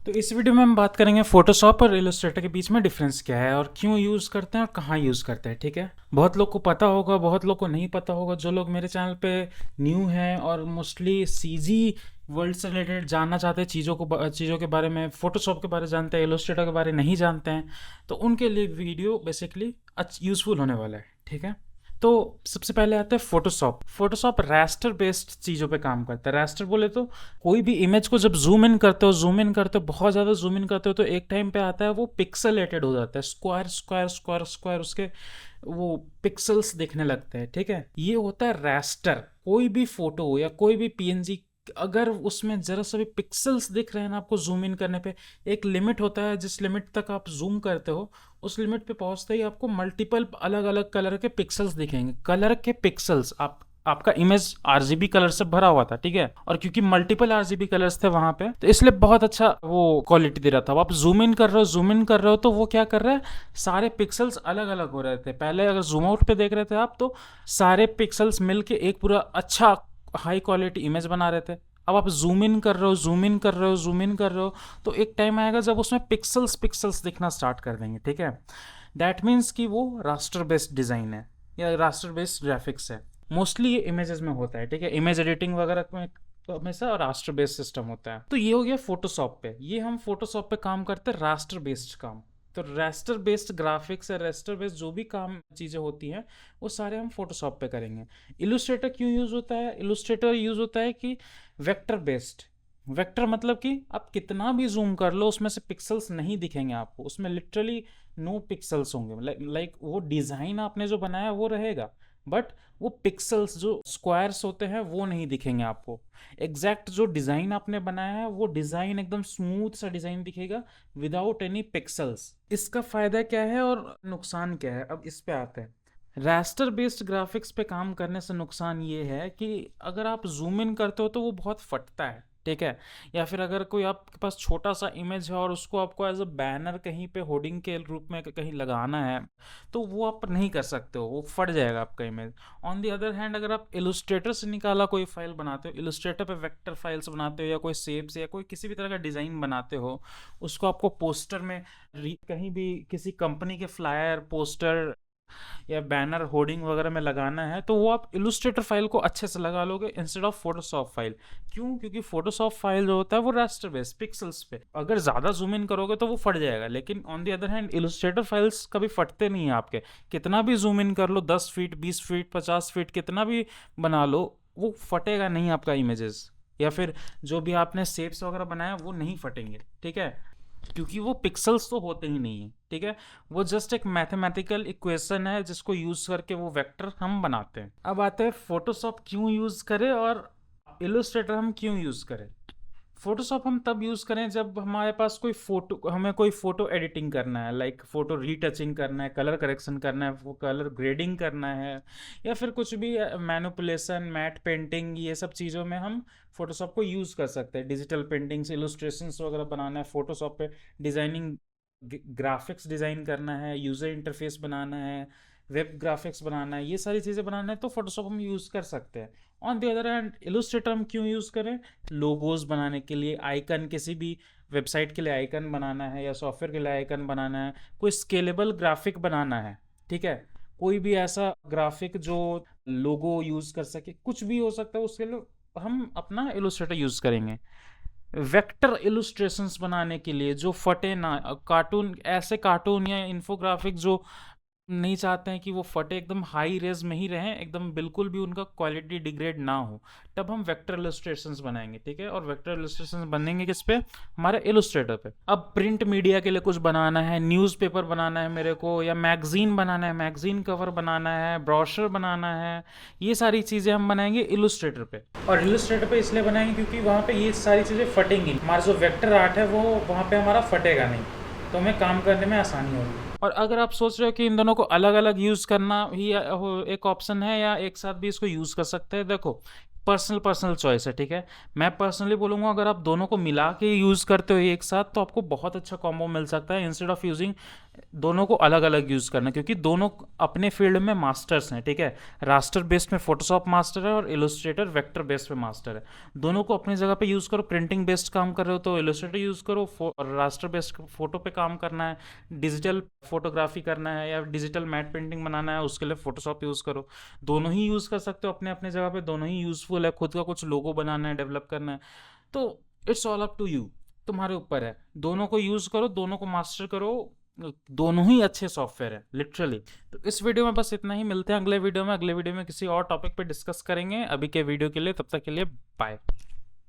तो इस वीडियो में हम बात करेंगे फोटोशॉप और इलस्ट्रेटर के बीच में डिफरेंस क्या है और क्यों यूज़ करते हैं और कहाँ यूज़ करते हैं। ठीक है, बहुत लोग को पता होगा, बहुत लोग को नहीं पता होगा। जो लोग मेरे चैनल पे न्यू हैं और मोस्टली सीजी वर्ल्ड से रिलेटेड जानना चाहते हैं, चीज़ों के बारे में, फोटोशॉप के बारे में जानते हैं, इलस्ट्रेटर के बारे में नहीं जानते हैं, तो उनके लिए वीडियो बेसिकली यूज़फुल होने वाला है। ठीक है, तो सबसे पहले आता है फोटोशॉप। फोटोशॉप रास्टर बेस्ड चीज़ों पे काम करता है। रास्टर बोले तो कोई भी इमेज को जब जूम इन करते हो, बहुत ज़्यादा जूम इन करते हो, तो एक टाइम पे आता है वो पिक्सलेटेड हो जाता है, स्क्वायर स्क्वायर स्क्वायर स्क्वायर, उसके वो पिक्सल्स दिखने लगते हैं। ठीक है, ये होता है रास्टर। कोई भी फोटो या कोई भी पीएनजी, अगर उसमें जरा सा भी पिक्सल्स दिख रहे हैं ना आपको जूम इन करने पे, एक लिमिट होता है जिस लिमिट तक आप जूम करते हो, उस लिमिट पे पहुंचते ही आपको मल्टीपल अलग अलग कलर के पिक्सल्स दिखेंगे। कलर के पिक्सल्स, आपका इमेज आरजीबी कलर से भरा हुआ था। ठीक है, और क्योंकि मल्टीपल आरजीबी कलर्स थे वहां पे, तो इसलिए बहुत अच्छा वो क्वालिटी दे रहा था। आप जूम इन कर रहे हो तो वो क्या कर रहा है, सारे पिक्सल्स अलग अलग हो रहे थे। पहले अगर जूम आउट पे देख रहे थे आप, तो सारे पिक्सल्स मिलके एक पूरा अच्छा हाई क्वालिटी इमेज बना रहे थे। अब आप जूम इन कर रहे हो, तो एक टाइम आएगा जब उसमें पिक्सल्स पिक्सल्स दिखना स्टार्ट कर देंगे। ठीक है, दैट मीन्स कि वो रास्टर बेस्ड डिज़ाइन है या रास्टर बेस्ड ग्राफिक्स है। मोस्टली ये इमेजेस में होता है। ठीक है, इमेज एडिटिंग वगैरह में तो हमेशा रास्टर बेस्ड सिस्टम होता है। तो ये हो गया फोटोशॉप पे। ये हम फोटोशॉप पे काम करते हैं रास्टर बेस्ड काम। तो रास्टर बेस्ड ग्राफिक्स या रास्टर बेस्ड जो भी काम चीज़ें होती हैं, वो सारे हम फोटोशॉप पे करेंगे। इलस्ट्रेटर क्यों यूज़ होता है? इलस्ट्रेटर यूज़ होता है कि वेक्टर बेस्ड। वेक्टर मतलब कि आप कितना भी जूम कर लो, उसमें से पिक्सल्स नहीं दिखेंगे आपको। उसमें लिटरली नो पिक्सल्स होंगे। लाइक वो डिज़ाइन आपने जो बनाया वो रहेगा, बट वो पिक्सल्स जो स्क्वायर्स होते हैं वो नहीं दिखेंगे आपको। एग्जैक्ट जो डिज़ाइन आपने बनाया है वो डिज़ाइन एकदम स्मूथ सा डिज़ाइन दिखेगा, विदाउट एनी पिक्सल्स। इसका फ़ायदा क्या है और नुकसान क्या है, अब इस पे आते हैं। रास्टर बेस्ड ग्राफिक्स पे काम करने से नुकसान ये है कि अगर आप जूम इन करते हो तो वो बहुत फटता है। ठीक है, या फिर अगर कोई आपके पास छोटा सा इमेज है और उसको आपको एज अ बैनर कहीं पे होर्डिंग के रूप में कहीं लगाना है, तो वो आप नहीं कर सकते हो, वो फट जाएगा आपका image. On the other hand, अगर आप इलस्ट्रेटर से निकाला कोई फाइल बनाते हो, इलस्ट्रेटर पे वेक्टर फाइल्स बनाते हो, या कोई शेप्स या कोई किसी भी तरह का डिज़ाइन बनाते हो, उसको आपको पोस्टर में, कहीं भी किसी कंपनी के फ्लायर, पोस्टर या बैनर, होर्डिंग वगैरह में लगाना है, तो वो आप इलस्ट्रेटर फाइल को अच्छे से लगा लोगे इंस्टेड ऑफ फोटोशॉप फाइल। क्यों? क्योंकि फोटोशॉप फाइल जो होता है वो रास्टर बेस्ड पिक्सल्स पे, अगर ज़्यादा जूम इन करोगे तो वो फट जाएगा। लेकिन on the other hand Illustrator files कभी फटते नहीं है आपके। कितना भी जूम इन कर लो, 10 फीट, 20 फीट, 50 फीट, कितना भी बना लो, वो फटेगा नहीं आपका इमेजेस। या फिर जो भी आपने शेप्स वगैरह बनाया वो नहीं फटेंगे। ठीक है, क्योंकि वो पिक्सल्स तो होते ही नहीं है। ठीक है, वो जस्ट एक मैथमेटिकल इक्वेशन है जिसको यूज करके वो वेक्टर हम बनाते हैं। अब आते हैं फोटोशॉप क्यों यूज करें और इलस्ट्रेटर हम क्यों यूज करें। फोटोशॉप हम तब यूज़ करें जब हमारे पास हमें कोई फ़ोटो एडिटिंग करना है, लाइक फ़ोटो रीटचिंग करना है, कलर करेक्शन करना है, वो कलर ग्रेडिंग करना है, या फिर कुछ भी मैनिपुलेशन, मैट पेंटिंग, ये सब चीज़ों में हम फोटोशॉप को यूज़ कर सकते हैं। डिजिटल पेंटिंग्स, इलस्ट्रेशंस वगैरह बनाना है फोटोशॉप पे, डिज़ाइनिंग, ग्राफिक्स डिज़ाइन करना है, यूज़र इंटरफेस बनाना है, वेब ग्राफिक्स बनाना है, ये सारी चीज़ें बनाना है, तो फोटोशॉप हम यूज़ कर सकते हैं। On the other hand Illustrator हम क्यों यूज़ करें? लोगोज बनाने के लिए, आइकन, किसी भी वेबसाइट के लिए आइकन बनाना है या सॉफ्टवेयर के लिए आइकन बनाना है, कोई स्केलेबल ग्राफिक बनाना है। ठीक है, कोई भी ऐसा ग्राफिक जो लोगो यूज़ कर सके, कुछ भी हो सकता है, उसके लिए हम अपना इलस्ट्रेटर यूज़ करेंगे। वेक्टर इलस्ट्रेशंस बनाने के लिए जो फटे ना, कार्टून, ऐसे कार्टून या इन्फोग्राफिक जो नहीं चाहते हैं कि वो फटे, एकदम हाई रेज में ही रहें, एकदम बिल्कुल भी उनका क्वालिटी डिग्रेड ना हो, तब हम वेक्टर इलस्ट्रेशंस बनाएंगे। ठीक है, और वेक्टर इलस्ट्रेशंस बनेंगे किस पे? हमारे इलस्ट्रेटर पे। अब प्रिंट मीडिया के लिए कुछ बनाना है, न्यूज़पेपर बनाना है मेरे को, या मैगजीन बनाना है, मैगजीन कवर बनाना है, ब्रोशर बनाना है, ये सारी चीज़ें हम बनाएंगे इलस्ट्रेटर पे। और इलस्ट्रेटर पे इसलिए बनाएंगे क्योंकि वहाँ पे ये सारी चीज़ें फटेंगी, हमारा जो वेक्टर आर्ट है वो वहाँ पे हमारा फटेगा नहीं, तो हमें काम करने में आसानी होगी। और अगर आप सोच रहे हो कि इन दोनों को अलग अलग यूज़ करना ही एक ऑप्शन है, या एक साथ भी इसको यूज़ कर सकते हैं, देखो पर्सनल चॉइस है, ठीक है। मैं पर्सनली बोलूँगा अगर आप दोनों को मिला के यूज़ करते हो एक साथ तो आपको बहुत अच्छा कॉम्बो मिल सकता है, इंस्टेड ऑफ यूजिंग दोनों को अलग अलग यूज़ करना, क्योंकि दोनों अपने फील्ड में मास्टर्स हैं, ठीक है। रास्टर बेस्ड में फोटोशॉप मास्टर है और इलस्ट्रेटर वेक्टर बेस्ड में मास्टर है। दोनों को अपनी जगह पे यूज़ करो। प्रिंटिंग बेस्ड काम कर रहे हो तो इलस्ट्रेटर यूज़ करो, और रास्टर बेस्ड फोटो पे काम करना है, डिजिटल फोटोग्राफी करना है या डिजिटल मैट पेंटिंग बनाना है, उसके लिए फोटोशॉप यूज़ करो। दोनों ही यूज़ कर सकते हो अपने अपने जगह पे, दोनों ही यूज़फुल है। खुद का कुछ लोगो बनाना है, डेवलप करना है, तो it's all up to you, तुम्हारे ऊपर है। दोनों को यूज़ करो, दोनों को मास्टर करो, दोनों ही अच्छे सॉफ्टवेयर है लिटरली। तो इस वीडियो में बस इतना ही, मिलते हैं अगले वीडियो में। अगले वीडियो में किसी और टॉपिक पे डिस्कस करेंगे। अभी के वीडियो के लिए, तब तक के लिए बाय।